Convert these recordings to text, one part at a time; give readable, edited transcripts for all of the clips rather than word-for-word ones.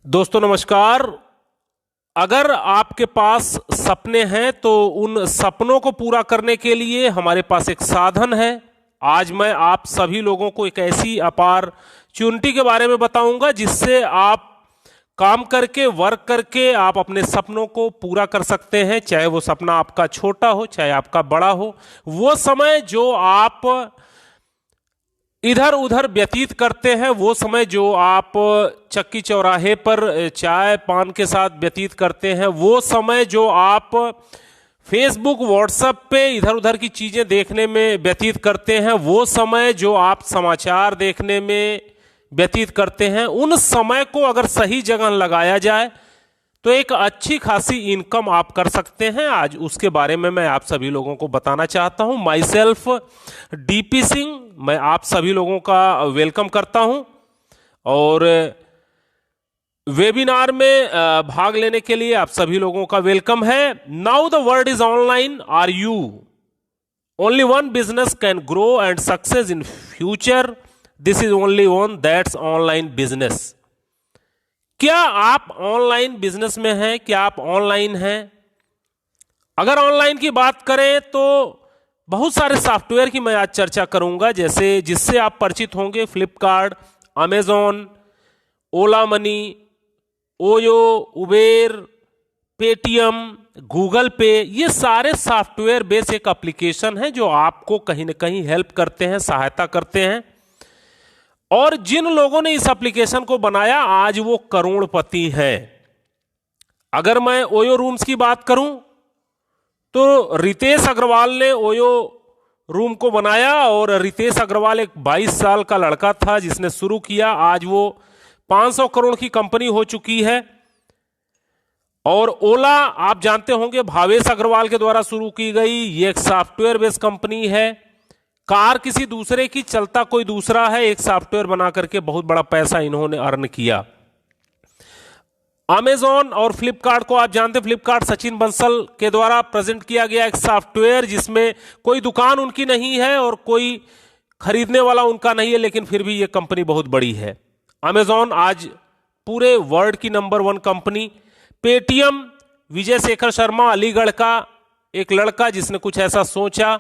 दोस्तों नमस्कार। अगर आपके पास सपने हैं तो उन सपनों को पूरा करने के लिए हमारे पास एक साधन है। आज मैं आप सभी लोगों को एक ऐसी अपॉर्चुनिटी के बारे में बताऊंगा जिससे आप काम करके, वर्क करके आप अपने सपनों को पूरा कर सकते हैं। चाहे वो सपना आपका छोटा हो, चाहे आपका बड़ा हो। वो समय जो आप इधर उधर व्यतीत करते हैं, वो समय जो आप चक्की चौराहे पर चाय पान के साथ व्यतीत करते हैं, वो समय जो आप फेसबुक व्हाट्सएप पे इधर उधर की चीज़ें देखने में व्यतीत करते हैं, वो समय जो आप समाचार देखने में व्यतीत करते हैं, उन समय को अगर सही जगह लगाया जाए तो एक अच्छी खासी इनकम आप कर सकते हैं। आज उसके बारे में मैं आप सभी लोगों को बताना चाहता हूं। माई सेल्फ डीपी सिंह, मैं आप सभी लोगों का वेलकम करता हूं और वेबिनार में भाग लेने के लिए आप सभी लोगों का वेलकम है। Now the world is online, are you? Only one business can grow and success in future, this is only one, that's online business. क्या आप ऑनलाइन बिजनेस में हैं? क्या आप ऑनलाइन हैं? अगर ऑनलाइन की बात करें तो बहुत सारे सॉफ्टवेयर की मैं आज चर्चा करूंगा, जैसे जिससे आप परिचित होंगे। Flipkart, Amazon, Ola Money, OYO, Uber, Paytm, Google Pay, ये सारे सॉफ्टवेयर बेस एक एप्लीकेशन है जो आपको कहीं ना कहीं हेल्प करते हैं, सहायता करते हैं। और जिन लोगों ने इस एप्लीकेशन को बनाया आज वो करोड़पति हैं। अगर मैं ओयो रूम्स की बात करूं तो रितेश अग्रवाल ने ओयो रूम को बनाया और रितेश अग्रवाल एक 22 साल का लड़का था जिसने शुरू किया। आज वो 500 करोड़ की कंपनी हो चुकी है। और ओला आप जानते होंगे भावेश अग्रवाल के द्वारा शुरू की गई ये एक सॉफ्टवेयर बेस्ड कंपनी है। कार किसी दूसरे की, चलता कोई दूसरा है। एक सॉफ्टवेयर बना करके बहुत बड़ा पैसा इन्होंने अर्न किया। अमेजॉन और फ्लिपकार्ट को आप जानते हैं, फ्लिपकार्ट सचिन बंसल के द्वारा प्रेजेंट किया गया एक सॉफ्टवेयर जिसमें कोई दुकान उनकी नहीं है और कोई खरीदने वाला उनका नहीं है, लेकिन फिर भी ये कंपनी बहुत बड़ी है। अमेजॉन आज पूरे वर्ल्ड की number 1 company. Paytm, Vijay Shekhar Sharma, Aligarh का एक लड़का जिसने कुछ ऐसा सोचा,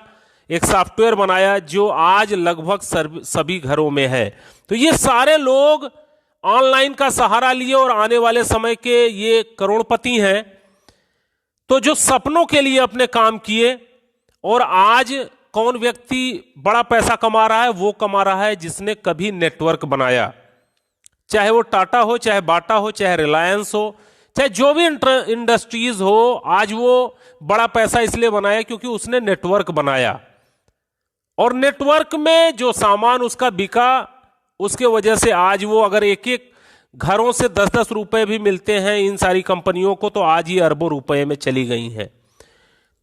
एक सॉफ्टवेयर बनाया जो आज लगभग सभी घरों में है। तो ये सारे लोग ऑनलाइन का सहारा लिए और आने वाले समय के ये करोड़पति हैं। तो जो सपनों के लिए अपने काम किए, और आज कौन व्यक्ति बड़ा पैसा कमा रहा है? वो कमा रहा है जिसने कभी नेटवर्क बनाया। चाहे वो टाटा हो, चाहे बाटा हो, चाहे रिलायंस हो, चाहे जो भी इंडस्ट्रीज हो, आज वो बड़ा पैसा इसलिए बनाया क्योंकि उसने नेटवर्क बनाया। और नेटवर्क में जो सामान उसका बिका, उसके वजह से आज वो अगर एक एक घरों से 10-10 रुपए भी मिलते हैं इन सारी कंपनियों को, तो आज ये अरबों रुपए में चली गई हैं।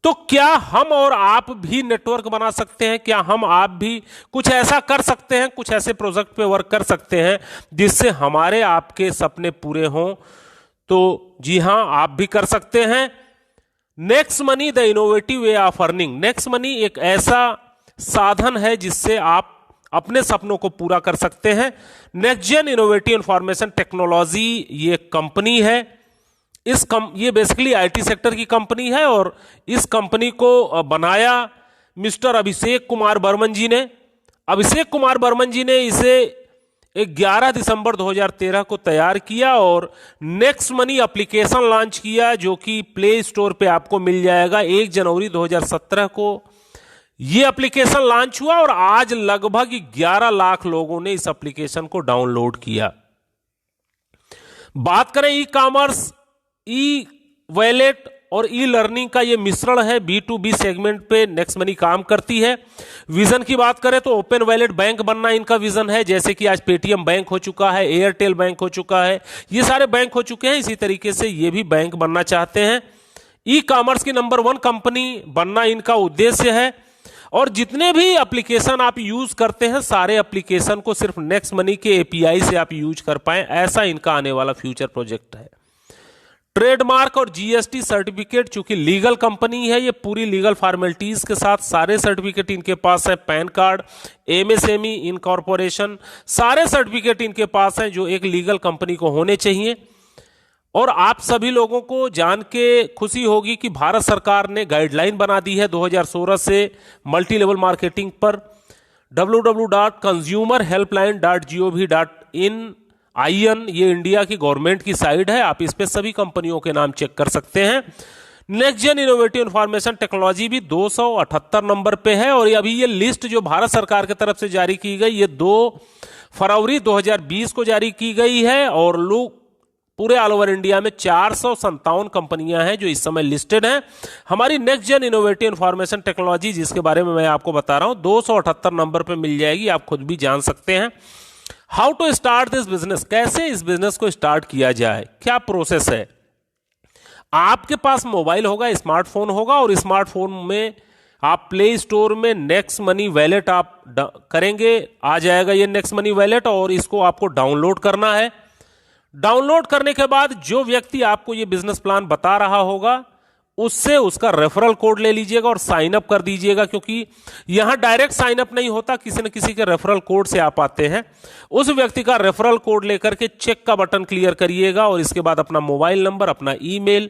तो क्या हम और आप भी नेटवर्क बना सकते हैं? क्या हम आप भी कुछ ऐसा कर सकते हैं, कुछ ऐसे प्रोजेक्ट पे वर्क कर सकते हैं जिससे हमारे आपके सपने पूरे हों? तो जी हां, आप भी कर सकते हैं। Next money, the innovative way of earning. Next money एक ऐसा साधन है जिससे आप अपने सपनों को पूरा कर सकते हैं। Next gen innovative information technology ये कंपनी है। ये बेसिकली आईटी सेक्टर की कंपनी है और इस कंपनी को बनाया मिस्टर अभिषेक कुमार बर्मन जी ने। अभिषेक कुमार बर्मन जी ने इसे 11 दिसंबर 2013 को तैयार किया और नेक्स्ट मनी एप्लीकेशन लॉन्च किया, जो कि प्ले स्टोर पे आपको मिल जाएगा। 1 जनवरी 2017 को ये एप्लीकेशन लॉन्च हुआ और आज लगभग 11 लाख लोगों ने इस एप्लीकेशन को डाउनलोड किया। बात करें ई कॉमर्स, ई वॉलेट और ई लर्निंग का ये मिश्रण है। B2B सेगमेंट पे नेक्स्ट मनी काम करती है। विजन की बात करें तो ओपन वॉलेट बैंक बनना इनका विजन है, जैसे कि आज पेटीएम बैंक हो चुका है, एयरटेल बैंक हो चुका है, ये सारे बैंक हो चुके हैं। इसी तरीके से ये भी बैंक बनना चाहते हैं। ई कॉमर्स की नंबर 1 कंपनी बनना इनका उद्देश्य है। और जितने भी एप्लीकेशन आप यूज करते हैं, सारे एप्लीकेशन को सिर्फ नेक्स्ट मनी के एपीआई से आप यूज कर पाएं, ऐसा इनका आने वाला फ्यूचर प्रोजेक्ट है। ट्रेडमार्क और जीएसटी सर्टिफिकेट, चूंकि लीगल कंपनी है, ये पूरी लीगल फॉर्मेलिटीज के साथ सारे सर्टिफिकेट इनके पास है। पैन कार्ड, एमएसएमई, इनकॉर्पोरेशन, सारे सर्टिफिकेट इनके पास हैं जो एक लीगल कंपनी को होने चाहिए। और आप सभी लोगों को जान के खुशी होगी कि भारत सरकार ने गाइडलाइन बना दी है 2016 से मल्टी लेवल मार्केटिंग पर। www.consumerhelpline.gov.in ये इंडिया की गवर्नमेंट की साइट है, आप इस पे सभी कंपनियों के नाम चेक कर सकते हैं। Next gen innovative information technology भी 278 नंबर पे है। और अभी ये लिस्ट जो भारत सरकार की तरफ से जारी की गई, ये 2 फरवरी 2020 को जारी की गई है। और लोग पूरे ऑल ओवर इंडिया में 457 कंपनियां हैं जो इस समय लिस्टेड हैं। हमारी next gen innovative information technology, जिसके बारे में मैं आपको बता रहा हूं, 278 नंबर पे मिल जाएगी, आप खुद भी जान सकते हैं। How to start this business, कैसे इस बिजनेस को स्टार्ट किया जाए, क्या प्रोसेस है। आपके पास मोबाइल होगा, स्मार्टफोन होगा, और स्मार्टफोन में आप प्ले स्टोर में नेक्स्ट मनी वैलेट आप करेंगे, आ जाएगा ये नेक्स्ट मनी वैलेट, और इसको आपको डाउनलोड करना है। डाउनलोड करने के बाद जो व्यक्ति आपको ये बिजनेस प्लान बता रहा होगा, उससे उसका रेफरल कोड ले लीजिएगा और साइन अप कर दीजिएगा, क्योंकि यहां डायरेक्ट साइन अप नहीं होता, किसी न किसी के रेफरल कोड से आप आते हैं। उस व्यक्ति का रेफरल कोड लेकर के चेक का बटन क्लियर करिएगा, और इसके बाद अपना मोबाइल नंबर, अपना ईमेल,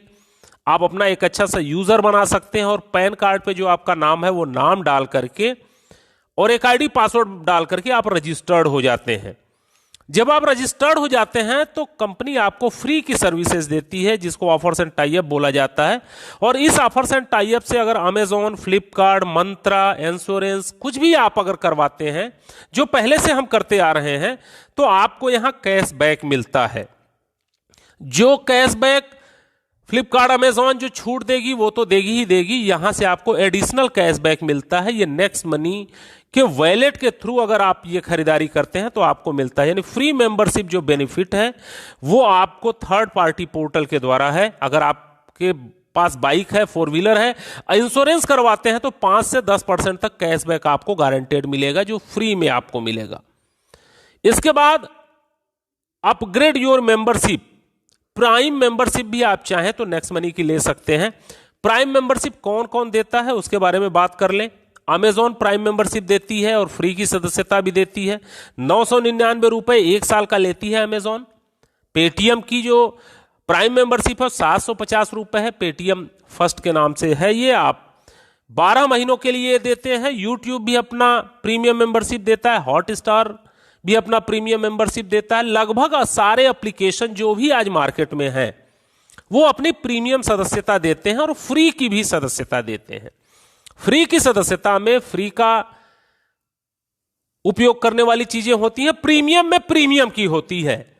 आप अपना एक अच्छा सा यूजर बना सकते हैं, और पैन कार्ड पे जो आपका नाम है वो नाम डाल करके और एक आईडी पासवर्ड डाल करके आप रजिस्टर्ड हो जाते हैं। जब आप रजिस्टर्ड हो जाते हैं तो कंपनी आपको फ्री की सर्विसेज देती है, जिसको ऑफर्स एंड टाई अप बोला जाता है। और इस ऑफर्स एंड टाई अप से अगर अमेजॉन, फ्लिपकार्ट, मंत्रा, इंश्योरेंस कुछ भी आप अगर करवाते हैं, जो पहले से हम करते आ रहे हैं, तो आपको यहां कैशबैक मिलता है। जो कैशबैक फ्लिपकार्ट, अमेजॉन जो छूट देगी वो तो देगी ही देगी, यहां से आपको एडिशनल कैशबैक मिलता है। ये नेक्स्ट मनी के वॉलेट के थ्रू अगर आप ये खरीदारी करते हैं तो आपको मिलता है। यानी फ्री मेंबरशिप जो बेनिफिट है वो आपको थर्ड पार्टी पोर्टल के द्वारा है। अगर आपके पास बाइक है, 4 व्हीलर है, इंश्योरेंस करवाते हैं, तो 5 से 10% तक कैशबैक आपको गारंटेड मिलेगा, जो फ्री में आपको मिलेगा। इसके बाद upgrade your membership, prime membership भी आप चाहें तो नेक्स्ट मनी की ले सकते हैं। प्राइम मेंबरशिप कौन कौन देता है उसके बारे में बात कर लें। अमेजॉन प्राइम मेंबरशिप देती है और फ्री की सदस्यता भी देती है। 999 रुपए 1 साल का लेती है अमेजॉन। पेटीएम की जो प्राइम मेंबरशिप है 750 रुपए है, पेटीएम फर्स्ट के नाम से है, ये आप 12 महीनों के लिए देते हैं। यूट्यूब भी अपना प्रीमियम मेंबरशिप देता है, हॉटस्टार भी अपना प्रीमियम मेंबरशिप देता है। लगभग सारे एप्लीकेशन जो भी आज मार्केट में हैं वो अपनी प्रीमियम सदस्यता देते हैं और फ्री की भी सदस्यता देते हैं। फ्री की सदस्यता में फ्री का उपयोग करने वाली चीजें होती हैं, प्रीमियम में प्रीमियम की होती है।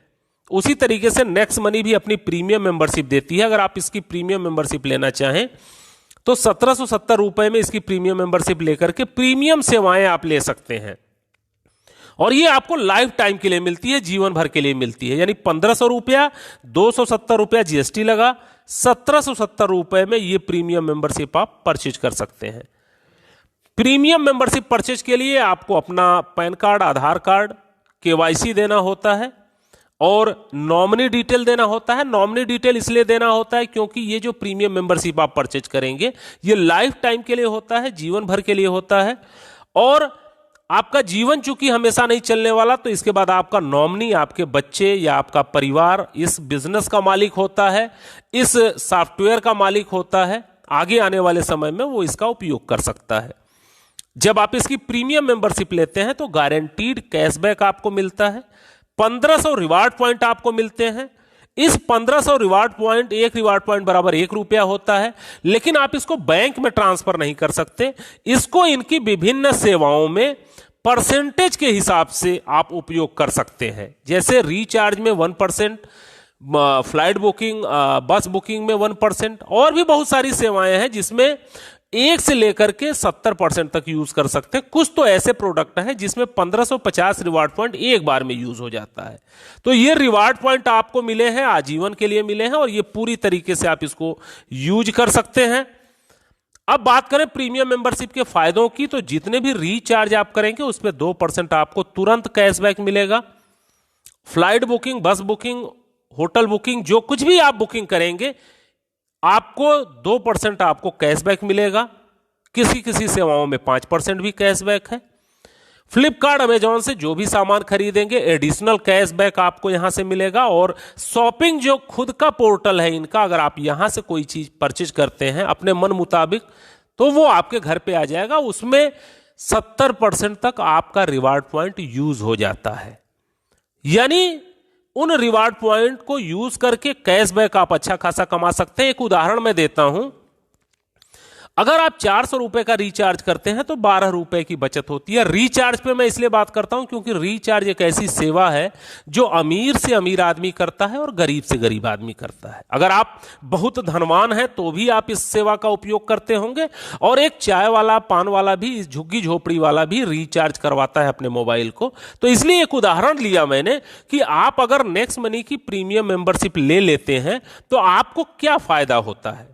उसी तरीके से नेक्स्ट मनी भी अपनी प्रीमियम मेंबरशिप देती है। अगर आप इसकी प्रीमियम मेंबरशिप लेना चाहें तो 1770 रुपए में इसकी प्रीमियम मेंबरशिप लेकर के प्रीमियम सेवाएं आप ले सकते हैं, और ये आपको लाइफ टाइम के लिए मिलती है, जीवन भर के लिए मिलती है। यानी 1500 रुपया, 270 रुपया जीएसटी लगा, 1770 रुपए में ये प्रीमियम मेंबरशिप आप परचेज कर सकते हैं। प्रीमियम मेंबरशिप परचेज के लिए आपको अपना पैन कार्ड, आधार कार्ड, केवाईसी देना होता है और नॉमिनी डिटेल देना होता है। नॉमिनी डिटेल इसलिए देना होता है क्योंकि ये जो प्रीमियम मेंबरशिप आप परचेज करेंगे ये लाइफ टाइम के लिए होता है, जीवन भर के लिए होता है। और आपका जीवन चूंकि हमेशा नहीं चलने वाला, तो इसके बाद आपका नॉमिनी, आपके बच्चे या आपका परिवार इस बिजनेस का मालिक होता है, इस सॉफ्टवेयर का मालिक होता है। आगे आने वाले समय में वो इसका उपयोग कर सकता है। जब आप इसकी प्रीमियम मेंबरशिप लेते हैं तो गारंटीड कैशबैक आपको मिलता है। 1500 रिवार्ड पॉइंट आपको मिलते हैं। इस 1500 रिवार्ड पॉइंट, एक रिवार्ड पॉइंट बराबर 1 रुपया होता है, लेकिन आप इसको बैंक में ट्रांसफर नहीं कर सकते। इसको इनकी विभिन्न सेवाओं में परसेंटेज के हिसाब से आप उपयोग कर सकते हैं। जैसे रिचार्ज में 1%, फ्लाइट बुकिंग, बस बुकिंग में 1%, और भी बहुत सारी सेवाएं हैं जिसमें 1 से लेकर के 70% तक यूज कर सकते हैं। कुछ तो ऐसे प्रोडक्ट हैं जिसमें 1550 रिवार्ड पॉइंट एक बार में यूज हो जाता है। तो ये रिवार्ड पॉइंट आपको मिले हैं, आजीवन के लिए मिले हैं, और ये पूरी तरीके से आप इसको यूज कर सकते हैं। अब बात करें प्रीमियम मेंबरशिप के फायदों की, तो जितने भी रिचार्ज आप करेंगे उस पर 2% आपको तुरंत कैशबैक मिलेगा। फ्लाइट बुकिंग, बस बुकिंग, होटल बुकिंग, जो कुछ भी आप बुकिंग करेंगे आपको 2% आपको कैशबैक मिलेगा। किसी किसी सेवाओं में 5% भी कैशबैक है। फ्लिपकार्ट अमेजॉन से जो भी सामान खरीदेंगे एडिशनल कैशबैक आपको यहां से मिलेगा। और शॉपिंग जो खुद का पोर्टल है इनका, अगर आप यहां से कोई चीज परचेज करते हैं अपने मन मुताबिक तो वो आपके घर पे आ जाएगा। उसमें 70% तक आपका रिवार्ड पॉइंट यूज हो जाता है। यानी उन रिवार्ड पॉइंट को यूज करके कैशबैक आप अच्छा खासा कमा सकते हैं। एक उदाहरण मैं देता हूं, अगर आप 400 रुपए का रिचार्ज करते हैं तो 12 रुपए की बचत होती है। रिचार्ज पे मैं इसलिए बात करता हूं क्योंकि रिचार्ज एक ऐसी सेवा है जो अमीर से अमीर आदमी करता है और गरीब से गरीब आदमी करता है। अगर आप बहुत धनवान हैं तो भी आप इस सेवा का उपयोग करते होंगे, और एक चाय वाला, पान वाला भी, झुग्गी झोपड़ी वाला भी रिचार्ज करवाता है अपने मोबाइल को। तो इसलिए एक उदाहरण लिया मैंने कि आप अगर नेक्स्ट मनी की प्रीमियम मेंबरशिप ले लेते हैं तो आपको क्या फायदा होता है।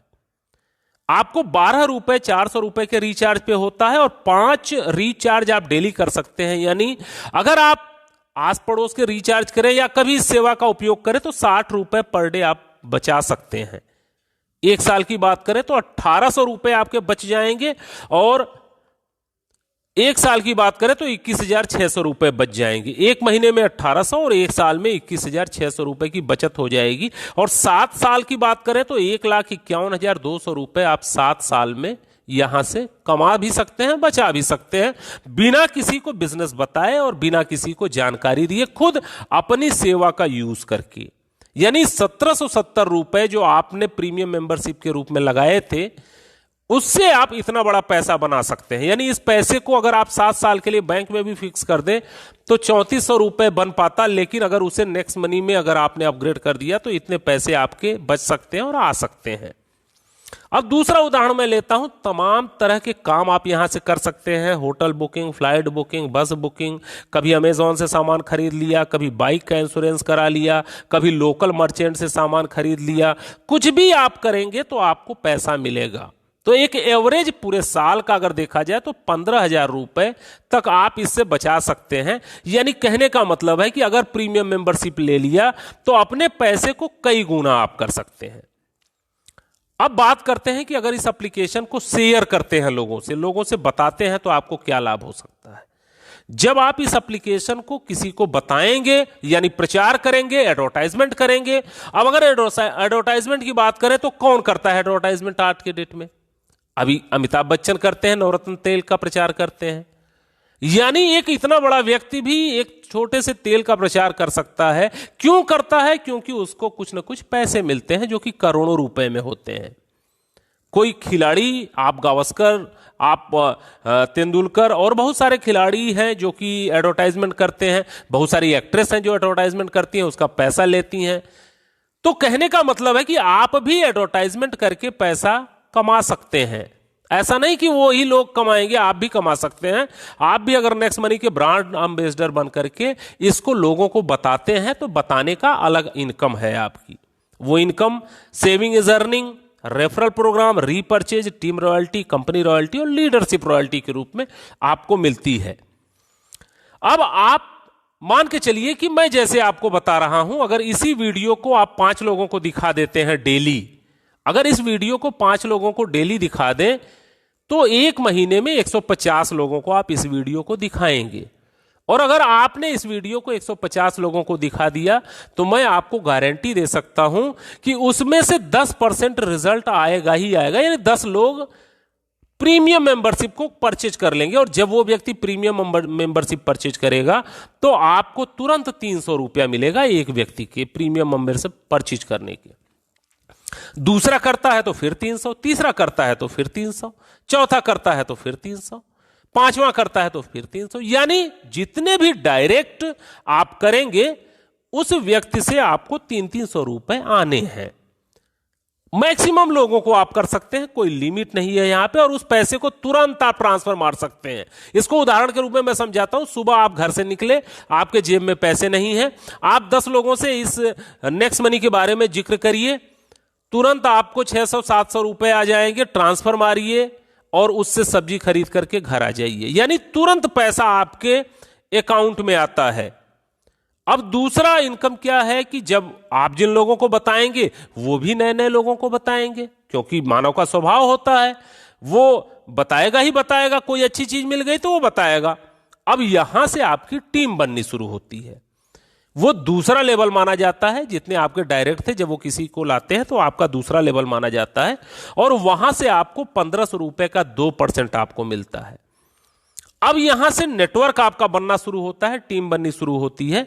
आपको 12 रुपए 400 रुपए के रिचार्ज पे होता है और 5 रिचार्ज आप डेली कर सकते हैं। यानी अगर आप आस पड़ोस के रिचार्ज करें या कभी इस सेवा का उपयोग करें तो 60 रुपए पर डे आप बचा सकते हैं। एक साल की बात करें तो 1800 रुपए आपके बच जाएंगे, और एक साल की बात करें तो 21,600 रुपए बच जाएंगे। एक महीने में 1800 और एक साल में 21,600 रुपए की बचत हो जाएगी। और 7 साल की बात करें तो 1,51,200 रुपए आप 7 साल में यहां से कमा भी सकते हैं, बचा भी सकते हैं, बिना किसी को बिजनेस बताए और बिना किसी को जानकारी दिए, खुद अपनी सेवा का यूज करके। यानी 1770 रुपए जो आपने प्रीमियम मेंबरशिप के रूप में लगाए थे, उससे आप इतना बड़ा पैसा बना सकते हैं। यानी इस पैसे को अगर आप 7 साल के लिए बैंक में भी फिक्स कर दें तो 3400 रुपए बन पाता, लेकिन अगर उसे नेक्स्ट मनी में अगर आपने अपग्रेड कर दिया तो इतने पैसे आपके बच सकते हैं और आ सकते हैं। अब दूसरा उदाहरण मैं लेता हूं, तमाम तरह के काम आप यहां से कर सकते हैं। होटल बुकिंग, फ्लाइट बुकिंग, बस बुकिंग, कभी अमेजॉन से सामान खरीद लिया, कभी बाइक का इंश्योरेंस करा लिया, कभी लोकल मर्चेंट से सामान खरीद लिया। कुछ भी आप करेंगे तो आपको पैसा मिलेगा। तो एक एवरेज पूरे साल का अगर देखा जाए तो 15,000 रुपए तक आप इससे बचा सकते हैं। यानी कहने का मतलब है कि अगर प्रीमियम मेंबरशिप ले लिया तो अपने पैसे को कई गुना आप कर सकते हैं। अब बात करते हैं कि अगर इस एप्लीकेशन को शेयर करते हैं लोगों से बताते हैं तो आपको क्या लाभ हो सकता है। जब आप इस एप्लीकेशन को किसी को बताएंगे यानी प्रचार करेंगे, एडवर्टाइजमेंट करेंगे। अब अगर एडवर्टाइजमेंट की बात करें तो कौन करता है एडवर्टाइजमेंट आज के डेट में? अभी अमिताभ बच्चन करते हैं, नवरत्न तेल का प्रचार करते हैं। यानी एक इतना बड़ा व्यक्ति भी एक छोटे से तेल का प्रचार कर सकता है। क्यों करता है? क्योंकि उसको कुछ ना कुछ पैसे मिलते हैं जो कि करोड़ों रुपए में होते हैं। कोई खिलाड़ी, आप गावस्कर, आप तेंदुलकर और बहुत सारे खिलाड़ी हैं जो कि एडवर्टाइजमेंट करते हैं। बहुत सारी एक्ट्रेस हैं जो एडवर्टाइजमेंट करती हैं, उसका पैसा लेती हैं। तो कहने का मतलब है कि आप भी एडवर्टाइजमेंट करके पैसा कमा सकते हैं। ऐसा नहीं कि वो ही लोग कमाएंगे, आप भी कमा सकते हैं। आप भी अगर नेक्स्ट मनी के ब्रांड एम्बेसडर बन करके इसको लोगों को बताते हैं तो बताने का अलग इनकम है आपकी। वो income saving is earning, referral programme, repurchase, team royalty, company royalty और लीडरशिप रॉयल्टी के रूप में आपको मिलती है। अब आप मान के चलिए कि मैं जैसे आपको बता रहा हूं, अगर इसी वीडियो को आप 5 लोगों को दिखा देते हैं डेली, अगर इस वीडियो को 5 लोगों को डेली दिखा दें तो एक महीने में 150 लोगों को आप इस वीडियो को दिखाएंगे। और अगर आपने इस वीडियो को 150 लोगों को दिखा दिया तो मैं आपको गारंटी दे सकता हूं कि उसमें से 10% रिजल्ट आएगा ही आएगा। यानी 10 लोग प्रीमियम मेंबरशिप को परचेज कर लेंगे। और जब वो व्यक्ति प्रीमियम मेंबरशिप परचेज करेगा तो आपको तुरंत 300 रुपया मिलेगा एक व्यक्ति के प्रीमियम मेंबरशिप परचेज करने के। दूसरा करता है तो फिर 300, तीसरा करता है तो फिर 300, चौथा करता है तो फिर 300, पांचवा करता है तो फिर 300। यानी जितने भी डायरेक्ट आप करेंगे उस व्यक्ति से आपको 300-300 रुपए आने हैं। मैक्सिमम लोगों को आप कर सकते हैं, कोई लिमिट नहीं है यहां पे, और उस पैसे को तुरंत आप ट्रांसफर मार सकते हैं। इसको उदाहरण के रूप में मैं समझाता हूं। सुबह आप घर से निकले, आपके जेब में पैसे नहीं है, आप 10 लोगों से इस नेक्स्ट मनी के बारे में जिक्र करिए, तुरंत आपको 600-700 रुपए आ जाएंगे। ट्रांसफर मारिए और उससे सब्जी खरीद करके घर आ जाइए। यानी तुरंत पैसा आपके अकाउंट में आता है। अब दूसरा इनकम क्या है कि जब आप जिन लोगों को बताएंगे वो भी नए नए लोगों को बताएंगे, क्योंकि मानव का स्वभाव होता है, वो बताएगा ही बताएगा। कोई अच्छी चीज मिल गई तो वो बताएगा। अब यहां से आपकी टीम बननी शुरू होती है। वो दूसरा लेवल माना जाता है, जितने आपके डायरेक्ट थे जब वो किसी को लाते हैं तो आपका दूसरा लेवल माना जाता है, और वहां से आपको 1500 रुपए का 2% आपको मिलता है। अब यहां से नेटवर्क आपका बनना शुरू होता है, टीम बननी शुरू होती है।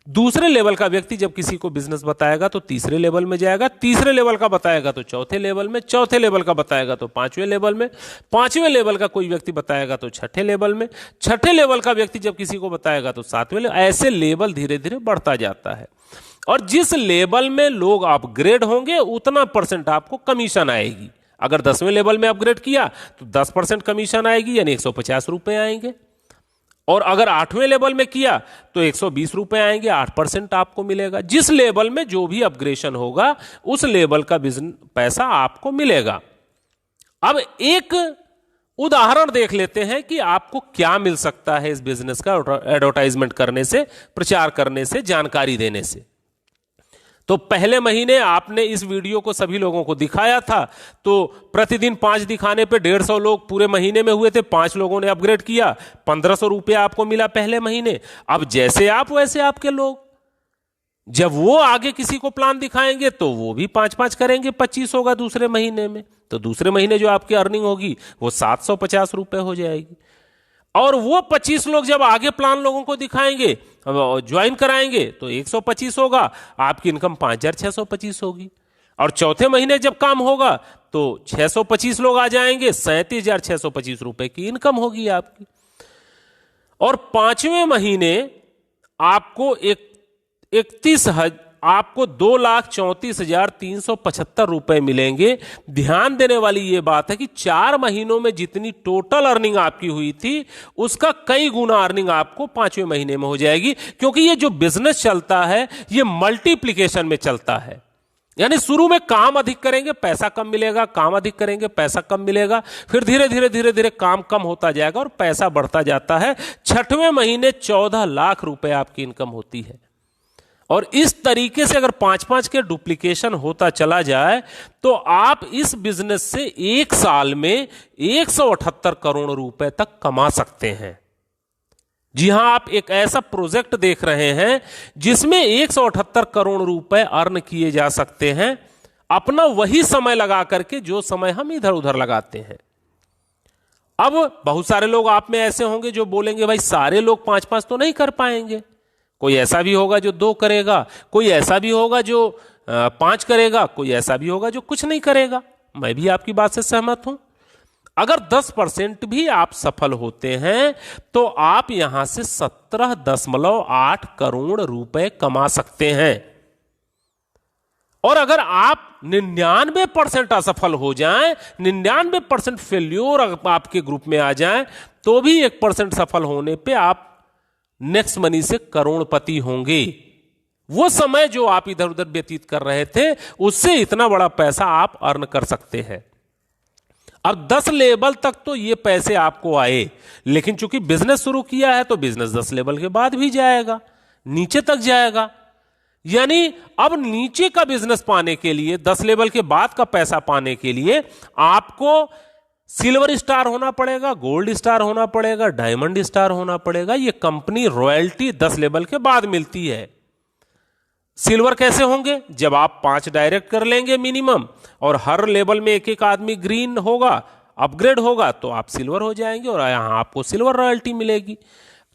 दूसरे लेवल का व्यक्ति जब किसी को बिजनेस बताएगा तो तीसरे लेवल में जाएगा, तीसरे लेवल का बताएगा तो चौथे लेवल में, चौथे लेवल का बताएगा तो पांचवें लेवल में, पांचवें लेवल का कोई व्यक्ति बताएगा तो छठे लेवल में, छठे लेवल का व्यक्ति जब किसी को बताएगा तो सातवें लेवल। ऐसे लेवल धीरे धीरे बढ़ता जाता है, और जिस लेवल में लोग अपग्रेड होंगे उतना % आपको कमीशन आएगी। अगर 10वें लेवल में अपग्रेड किया तो 10% कमीशन आएगी, यानी 150 रुपए आएंगे, और अगर 8वें लेवल में किया तो 120 रुपए आएंगे, 8% आपको मिलेगा। जिस लेवल में जो भी अपग्रेडेशन होगा उस लेवल का बिजनेस पैसा आपको मिलेगा। अब एक उदाहरण देख लेते हैं कि आपको क्या मिल सकता है इस बिजनेस का एडवर्टाइजमेंट करने से, प्रचार करने से, जानकारी देने से। तो पहले महीने आपने इस वीडियो को सभी लोगों को दिखाया था, तो प्रतिदिन 5 दिखाने पे 150 लोग पूरे महीने में हुए थे। 5 लोगों ने अपग्रेड किया, 1500 रुपया आपको मिला पहले महीने। अब जैसे आप वैसे आपके लोग, जब वो आगे किसी को प्लान दिखाएंगे तो वो भी 5-5 करेंगे, 25 होगा दूसरे महीने में। तो दूसरे महीने जो आपकी अर्निंग होगी वो 750 रुपए हो जाएगी। और वो 25 लोग जब आगे प्लान लोगों को दिखाएंगे, ज्वाइन कराएंगे, तो 125 होगा, आपकी इनकम 5625 होगी। और चौथे महीने जब काम होगा तो 625 लोग आ जाएंगे, 37,625 रुपए की इनकम होगी आपकी। और 5वें महीने आपको 2,34,375 रुपए मिलेंगे। ध्यान देने वाली यह बात है कि 4 महीनों में जितनी टोटल अर्निंग आपकी हुई थी उसका कई गुना अर्निंग आपको 5वें महीने में हो जाएगी, क्योंकि ये जो बिजनेस चलता है ये मल्टीप्लिकेशन में चलता है। यानी शुरू में काम अधिक करेंगे पैसा कम मिलेगा, काम अधिक करेंगे पैसा कम मिलेगा, फिर धीरे धीरे काम कम होता जाएगा और पैसा बढ़ता जाता है। 6वें महीने 14 लाख रुपए आपकी इनकम होती है। और इस तरीके से अगर 5-5 के डुप्लीकेशन होता चला जाए तो आप इस बिजनेस से एक साल में 178 करोड़ रुपए तक कमा सकते हैं। जी हां, आप एक ऐसा प्रोजेक्ट देख रहे हैं जिसमें 178 करोड़ रुपए अर्न किए जा सकते हैं, अपना वही समय लगा करके जो समय हम इधर उधर लगाते हैं। अब बहुत सारे लोग आप में ऐसे होंगे जो बोलेंगे भाई सारे लोग 5-5 तो नहीं कर पाएंगे, कोई ऐसा भी होगा जो 2 करेगा, कोई ऐसा भी होगा जो 5 करेगा, कोई ऐसा भी होगा जो कुछ नहीं करेगा। मैं भी आपकी बात से सहमत हूं। अगर 10% भी आप सफल होते हैं तो आप यहां से 17.8 करोड़ रुपए कमा सकते हैं। और अगर आप 99% असफल हो जाएं, 99% फेल्योर आपके ग्रुप में आ जाएं, तो भी 1% सफल होने पे आप नेक्स्ट मनी से करोड़पति होंगे। वो समय जो आप इधर उधर व्यतीत कर रहे थे उससे इतना बड़ा पैसा आप अर्न कर सकते हैं। अब 10 लेवल तक तो ये पैसे आपको आए, लेकिन चूंकि बिजनेस शुरू किया है तो बिजनेस 10 लेवल के बाद भी जाएगा, नीचे तक जाएगा। यानी अब नीचे का बिजनेस पाने के लिए, 10 लेवल के बाद का पैसा पाने के लिए आपको सिल्वर स्टार होना पड़ेगा, गोल्ड स्टार होना पड़ेगा, डायमंड स्टार होना पड़ेगा। ये कंपनी रॉयल्टी 10 लेवल के बाद मिलती है। सिल्वर कैसे होंगे? जब आप 5 डायरेक्ट कर लेंगे मिनिमम, और हर लेवल में एक आदमी ग्रीन होगा, अपग्रेड होगा, तो आप सिल्वर हो जाएंगे और यहां आपको सिल्वर रॉयल्टी मिलेगी।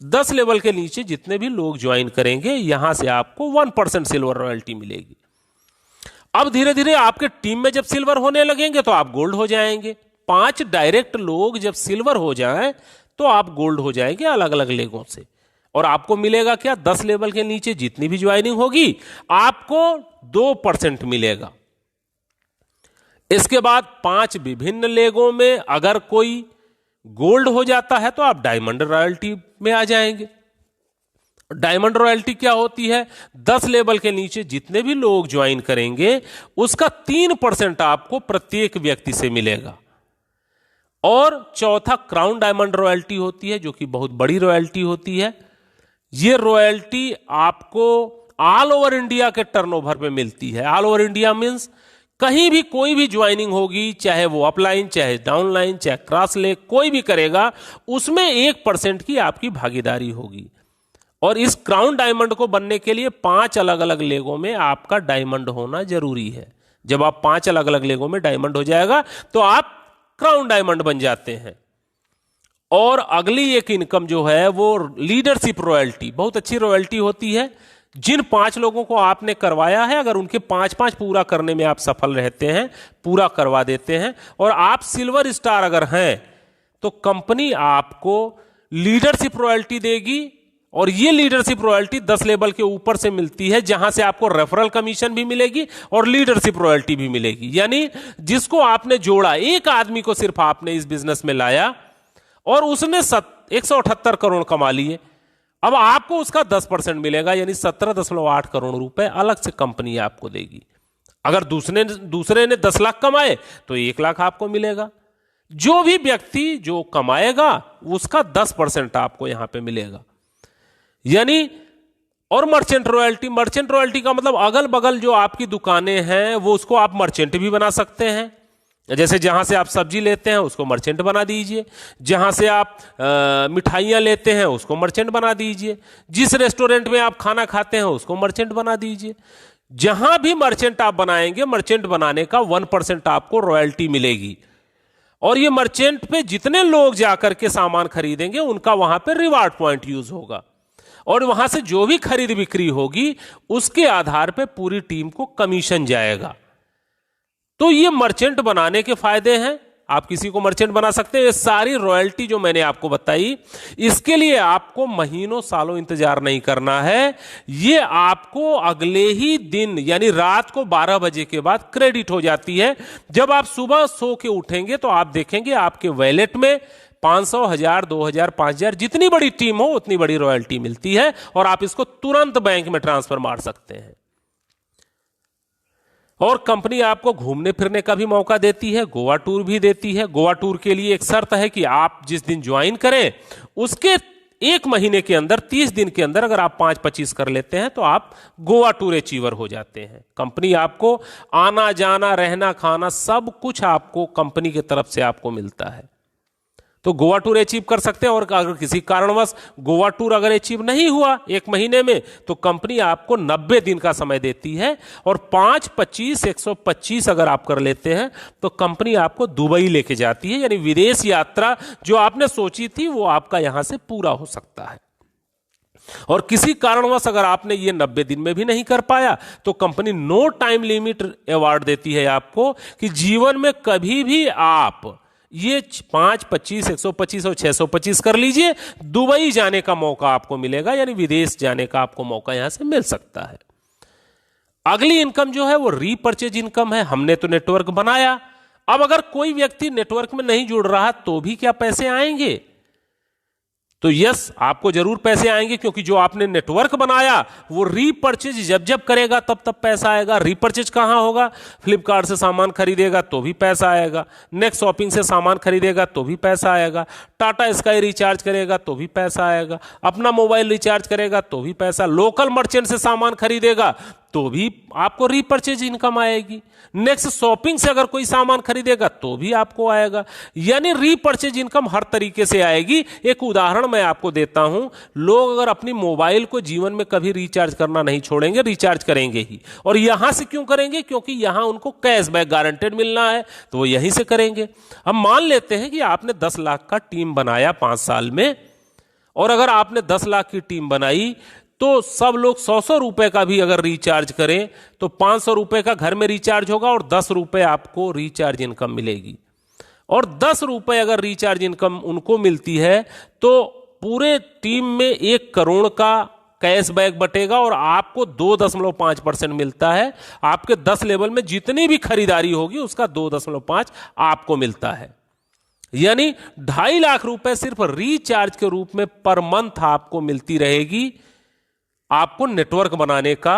10 लेवल के नीचे जितने भी लोग ज्वाइन करेंगे यहां से आपको 1% सिल्वर रॉयल्टी मिलेगी। अब धीरे धीरे आपके टीम में जब सिल्वर होने लगेंगे तो आप गोल्ड हो जाएंगे। 5 डायरेक्ट लोग जब सिल्वर हो जाएं तो आप गोल्ड हो जाएंगे अलग अलग लेगों से। और आपको मिलेगा क्या? 10 लेवल के नीचे जितनी भी ज्वाइनिंग होगी आपको 2% मिलेगा। इसके बाद 5 विभिन्न लेगों में अगर कोई गोल्ड हो जाता है तो आप डायमंड रॉयल्टी में आ जाएंगे। डायमंड रॉयल्टी क्या होती है? 10 लेवल के नीचे जितने भी लोग ज्वाइन करेंगे उसका 3% आपको प्रत्येक व्यक्ति से मिलेगा। और चौथा क्राउन डायमंड रॉयल्टी होती है, जो कि बहुत बड़ी रॉयल्टी होती है। यह रॉयल्टी आपको ऑल ओवर इंडिया के टर्नओवर पे मिलती है। ऑल ओवर इंडिया मींस कहीं भी कोई भी ज्वाइनिंग होगी, चाहे वो अपलाइन, चाहे डाउनलाइन, चाहे क्रॉस लेग, कोई भी करेगा, उसमें 1% की आपकी भागीदारी होगी। और इस क्राउन डायमंड को बनने के लिए 5 अलग अलग लेगों में आपका डायमंड होना जरूरी है। जब आप 5 अलग अलग लेगों में डायमंड हो जाएगा तो आप क्राउन डायमंड बन जाते हैं। और अगली एक इनकम जो है वो लीडरशिप रॉयल्टी, बहुत अच्छी रॉयल्टी होती है। जिन 5 लोगों को आपने करवाया है, अगर उनके 5-5 पूरा करने में आप सफल रहते हैं, पूरा करवा देते हैं, और आप सिल्वर स्टार अगर हैं, तो कंपनी आपको लीडरशिप रॉयल्टी देगी। और ये लीडरशिप रॉयल्टी 10 लेवल के ऊपर से मिलती है, जहां से आपको रेफरल कमीशन भी मिलेगी और लीडरशिप रॉयल्टी भी मिलेगी। यानी जिसको आपने जोड़ा, एक आदमी को सिर्फ आपने इस बिजनेस में लाया और उसने 178 करोड़ कमा लिए, अब आपको उसका 10% मिलेगा, यानी 17.8 करोड़ रुपए अलग से कंपनी आपको देगी। अगर दूसरे ने 10 लाख कमाए तो 1 लाख आपको मिलेगा। जो भी व्यक्ति जो कमाएगा उसका 10% आपको यहां पे मिलेगा। यानी और मर्चेंट रॉयल्टी का मतलब अगल बगल जो आपकी दुकानें हैं वो उसको आप मर्चेंट भी बना सकते हैं। जैसे जहां से आप सब्जी लेते हैं उसको मर्चेंट बना दीजिए, जहां से आप मिठाइयां लेते हैं उसको मर्चेंट बना दीजिए, जिस रेस्टोरेंट में आप खाना खाते हैं उसको मर्चेंट बना दीजिए। जहां भी मर्चेंट आप बनाएंगे, मर्चेंट बनाने का 1% आपको रॉयल्टी मिलेगी। और ये मर्चेंट पे जितने लोग जाकर के सामान खरीदेंगे उनका वहां पे रिवार्ड पॉइंट यूज होगा, और वहां से जो भी खरीद बिक्री होगी उसके आधार पे पूरी टीम को कमीशन जाएगा। तो ये मर्चेंट बनाने के फायदे हैं। आप किसी को मर्चेंट बना सकते हैं। ये सारी रॉयल्टी जो मैंने आपको बताई, इसके लिए आपको महीनों सालों इंतजार नहीं करना है। ये आपको अगले ही दिन यानी रात को 12 बजे के बाद क्रेडिट हो जाती है। जब आप सुबह सो के उठेंगे तो आप देखेंगे आपके वॉलेट में 500, 1000, 2000, 5000, जितनी बड़ी टीम हो उतनी बड़ी रॉयल्टी मिलती है, और आप इसको तुरंत बैंक में ट्रांसफर मार सकते हैं। और कंपनी आपको घूमने फिरने का भी मौका देती है, गोवा टूर भी देती है। गोवा टूर के लिए एक शर्त है कि आप जिस दिन ज्वाइन करें उसके 1 महीने के अंदर, 30 दिन के अंदर अगर आप 5-25 कर लेते हैं तो आप गोवा टूर अचीवर हो जाते हैं। कंपनी आपको आना जाना रहना खाना सब कुछ आपको कंपनी की तरफ से आपको मिलता है। तो गोवा टूर अचीव कर सकते हैं। और अगर किसी कारणवश गोवा टूर अगर अचीव नहीं हुआ 1 महीने में, तो कंपनी आपको 90 दिन का समय देती है। और 5, 25, 125 अगर आप कर लेते हैं तो कंपनी आपको दुबई लेके जाती है। यानी विदेश यात्रा जो आपने सोची थी वो आपका यहां से पूरा हो सकता है। और किसी कारणवश अगर आपने ये 90 दिन में भी नहीं कर पाया तो company no time limit award देती है आपको, कि जीवन में कभी भी आप ये 5, 25, 125 और 625 कर लीजिए, दुबई जाने का मौका आपको मिलेगा। यानी विदेश जाने का आपको मौका यहां से मिल सकता है। अगली इनकम जो है वो रीपर्चेज इनकम है। हमने तो नेटवर्क बनाया, अब अगर कोई व्यक्ति नेटवर्क में नहीं जुड़ रहा तो भी क्या पैसे आएंगे? तो यस, आपको जरूर पैसे आएंगे, क्योंकि जो आपने नेटवर्क बनाया वो रीपर्चेज जब जब करेगा तब तब पैसा आएगा। रीपर्चेज कहां होगा? फ्लिपकार्ट से सामान खरीदेगा तो भी पैसा आएगा, नेक्स्ट शॉपिंग से सामान खरीदेगा तो भी पैसा आएगा, टाटा स्काई रिचार्ज करेगा तो भी पैसा आएगा, अपना मोबाइल रिचार्ज करेगा तो भी पैसा, लोकल मर्चेंट से सामान खरीदेगा तो भी आपको रीपर्चेज इनकम आएगी, नेक्स्ट शॉपिंग से अगर कोई सामान खरीदेगा तो भी आपको आएगा। यानी रीपर्चेज इनकम हर तरीके से आएगी। एक उदाहरण मैं आपको देता हूं, लोग अगर अपनी मोबाइल को जीवन में कभी रिचार्ज करना नहीं छोड़ेंगे, रिचार्ज करेंगे ही। और यहां से क्यों करेंगे? क्योंकि यहां उनको कैशबैक गारंटेड मिलना है, तो वो यहीं से करेंगे। अब मान लेते हैं कि आपने 10 लाख का टीम बनाया 5 साल में, और अगर आपने 10 लाख की टीम बनाई तो सब लोग 100-100 रुपए का भी अगर रिचार्ज करें तो 500 रुपए का घर में रिचार्ज होगा और 10 रुपए आपको रिचार्ज इनकम मिलेगी। और 10 रुपए अगर रिचार्ज इनकम उनको मिलती है तो पूरे टीम में 1 करोड़ का कैशबैक बटेगा और आपको 2.5% मिलता है। आपके 10 लेवल में जितनी भी खरीदारी होगी उसका 2.5 आपको मिलता है। यानी 2.5 लाख रुपए सिर्फ रिचार्ज के रूप में पर मंथ आपको मिलती रहेगी, आपको नेटवर्क बनाने का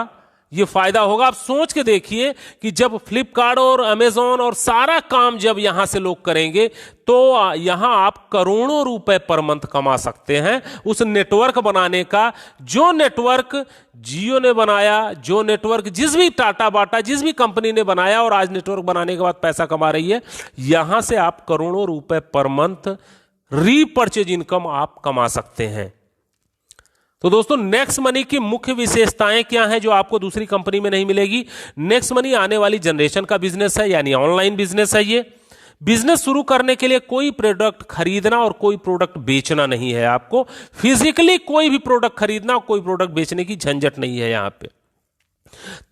ये फायदा होगा। आप सोच के देखिए कि जब फ्लिपकार्ट और अमेजॉन और सारा काम जब यहां से लोग करेंगे तो यहां आप करोड़ों रुपए पर मंथ कमा सकते हैं उस नेटवर्क बनाने का, जो नेटवर्क जियो ने बनाया, जो नेटवर्क जिस भी टाटा बाटा जिस भी कंपनी ने बनाया और आज नेटवर्क बनाने के बाद पैसा कमा रही है, यहां से आप करोड़ों रुपए पर मंथ रीपर्चेज इनकम आप कमा सकते हैं। तो दोस्तों नेक्स्ट मनी की मुख्य विशेषताएं क्या हैं जो आपको दूसरी कंपनी में नहीं मिलेगी? नेक्स्ट मनी आने वाली जनरेशन का बिजनेस है, यानी ऑनलाइन बिजनेस है। ये बिजनेस शुरू करने के लिए कोई प्रोडक्ट खरीदना और कोई प्रोडक्ट बेचना नहीं है। आपको फिजिकली कोई भी प्रोडक्ट खरीदना और कोई प्रोडक्ट बेचने की झंझट नहीं है। यहां पे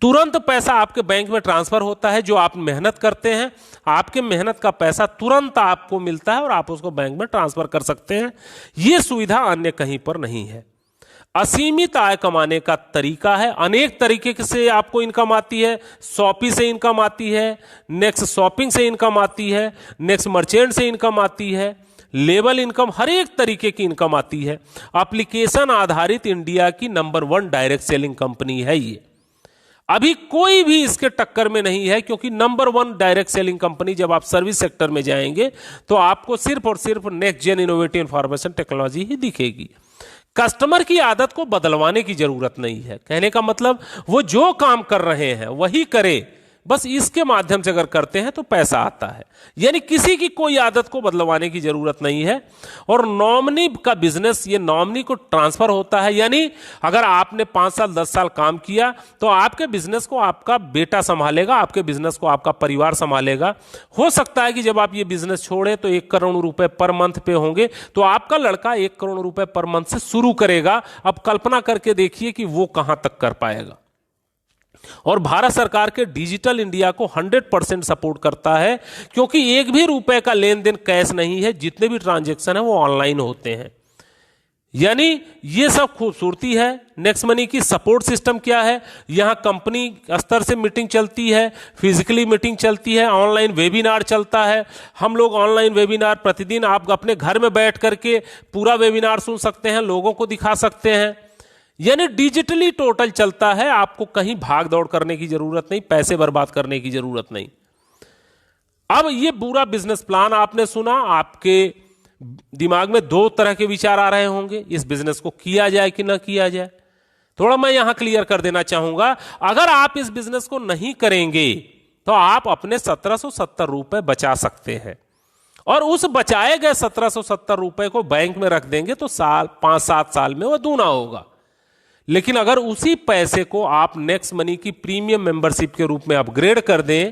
तुरंत पैसा आपके बैंक में ट्रांसफर होता है। जो आप मेहनत करते हैं, आपके मेहनत का पैसा तुरंत आपको मिलता है और आप उसको बैंक में ट्रांसफर कर सकते हैं। यह सुविधा अन्य कहीं पर नहीं है। असीमित आय कमाने का तरीका है। अनेक तरीके से आपको इनकम आती है। शॉपी से इनकम आती है, नेक्स्ट शॉपिंग से इनकम आती है, नेक्स्ट मर्चेंट से इनकम आती है, लेबल इनकम, हर एक तरीके की इनकम आती है। एप्लीकेशन आधारित इंडिया की नंबर 1 डायरेक्ट सेलिंग कंपनी है ये। अभी कोई भी इसके टक्कर में नहीं है, क्योंकि नंबर 1 डायरेक्ट सेलिंग कंपनी जब आप सर्विस सेक्टर में जाएंगे तो आपको सिर्फ और सिर्फ next gen innovative information technology ही दिखेगी। कस्टमर की आदत को बदलवाने की जरूरत नहीं है। कहने का मतलब वो जो काम कर रहे हैं वही करे, बस इसके माध्यम से अगर करते हैं तो पैसा आता है। यानी किसी की कोई आदत को बदलवाने की जरूरत नहीं है। और नॉमिनी का बिजनेस, ये नॉमिनी को ट्रांसफर होता है। यानी अगर आपने 5 साल 10 साल काम किया तो आपके बिजनेस को आपका बेटा संभालेगा, आपके बिजनेस को आपका परिवार संभालेगा। हो सकता है कि जब आप ये बिजनेस छोड़े तो 1 करोड़ रुपए पर मंथ पे होंगे, तो आपका लड़का 1 करोड़ रुपए पर मंथ से शुरू करेगा। अब कल्पना करके देखिए कि वो कहां तक कर पाएगा। और भारत सरकार के डिजिटल इंडिया को 100% सपोर्ट करता है, क्योंकि 1 भी रुपए का लेन देन कैश नहीं है। जितने भी ट्रांजैक्शन है वो ऑनलाइन होते हैं। यानी ये सब खूबसूरती है नेक्स्ट मनी की। सपोर्ट सिस्टम क्या है? यहां कंपनी स्तर से मीटिंग चलती है, फिजिकली मीटिंग चलती है, ऑनलाइन वेबिनार चलता है। हम लोग ऑनलाइन वेबिनार प्रतिदिन आप अपने घर में बैठ करके पूरा वेबिनार सुन सकते हैं, लोगों को दिखा सकते हैं। यानी डिजिटली टोटल चलता है। आपको कहीं भाग दौड़ करने की जरूरत नहीं, पैसे बर्बाद करने की जरूरत नहीं। अब ये पूरा बिजनेस प्लान आपने सुना, आपके दिमाग में 2 तरह के विचार आ रहे होंगे, इस बिजनेस को किया जाए कि ना किया जाए। थोड़ा मैं यहां क्लियर कर देना चाहूंगा, अगर आप इस बिजनेस को नहीं करेंगे तो आप अपने 1770 रुपए बचा सकते हैं, और उस बचाए गए 1770 रुपए को बैंक में रख देंगे तो 5-7 साल में वो दूना होगा। लेकिन अगर उसी पैसे को आप नेक्स्ट मनी की प्रीमियम मेंबरशिप के रूप में अपग्रेड कर दें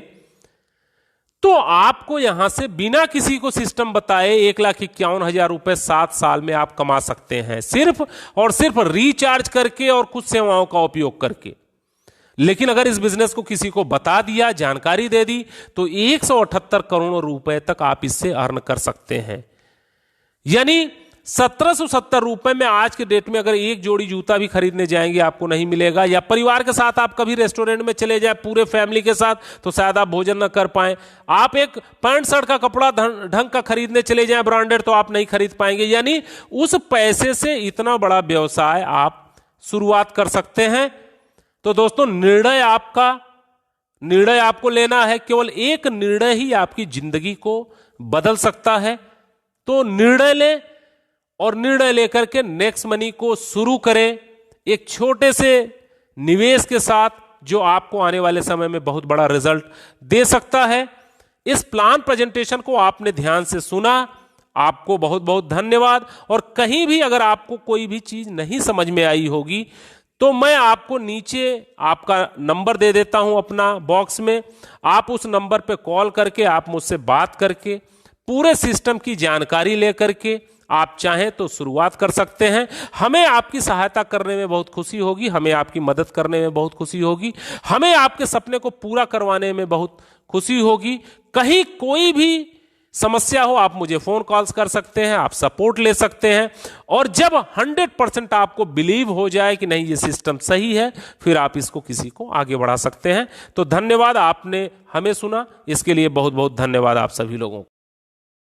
तो आपको यहां से बिना किसी को सिस्टम बताए 1,51,000 रुपए 7 साल में आप कमा सकते हैं, सिर्फ और सिर्फ रिचार्ज करके और कुछ सेवाओं का उपयोग करके। लेकिन अगर इस बिजनेस को किसी को बता दिया, जानकारी दे दी, तो 178 करोड़ रुपए तक आप इससे अर्न कर सकते हैं। यानी 1770 रुपए में आज के डेट में अगर एक जोड़ी जूता भी खरीदने जाएंगे आपको नहीं मिलेगा। या परिवार के साथ आप कभी रेस्टोरेंट में चले जाए पूरे फैमिली के साथ तो शायद आप भोजन न कर पाए। आप एक पैंट शर्ट का कपड़ा ढंग का खरीदने चले जाए ब्रांडेड तो आप नहीं खरीद पाएंगे। यानी उस पैसे से इतना बड़ा व्यवसाय आप शुरुआत कर सकते हैं। तो दोस्तों निर्णय आपको लेना है। केवल एक निर्णय ही आपकी जिंदगी को बदल सकता है। तो निर्णय लें और निर्णय लेकर के नेक्स्ट मनी को शुरू करें, एक छोटे से निवेश के साथ, जो आपको आने वाले समय में बहुत बड़ा रिजल्ट दे सकता है। इस प्लान प्रेजेंटेशन को आपने ध्यान से सुना, आपको बहुत बहुत धन्यवाद। और कहीं भी अगर आपको कोई भी चीज नहीं समझ में आई होगी तो मैं आपको नीचे आपका नंबर दे देता हूं अपना बॉक्स में। आप उस नंबर पे कॉल करके आप मुझसे बात करके पूरे सिस्टम की जानकारी लेकर के आप चाहें तो शुरुआत कर सकते हैं। हमें आपकी सहायता करने में बहुत खुशी होगी, हमें आपकी मदद करने में बहुत खुशी होगी, हमें आपके सपने को पूरा करवाने में बहुत खुशी होगी। कहीं कोई भी समस्या हो आप मुझे फोन कॉल्स कर सकते हैं, आप सपोर्ट ले सकते हैं। और जब 100% आपको बिलीव हो जाए कि नहीं ये सिस्टम सही है, फिर आप इसको किसी को आगे बढ़ा सकते हैं। तो धन्यवाद, आपने हमें सुना, इसके लिए बहुत बहुत धन्यवाद आप सभी लोगों को।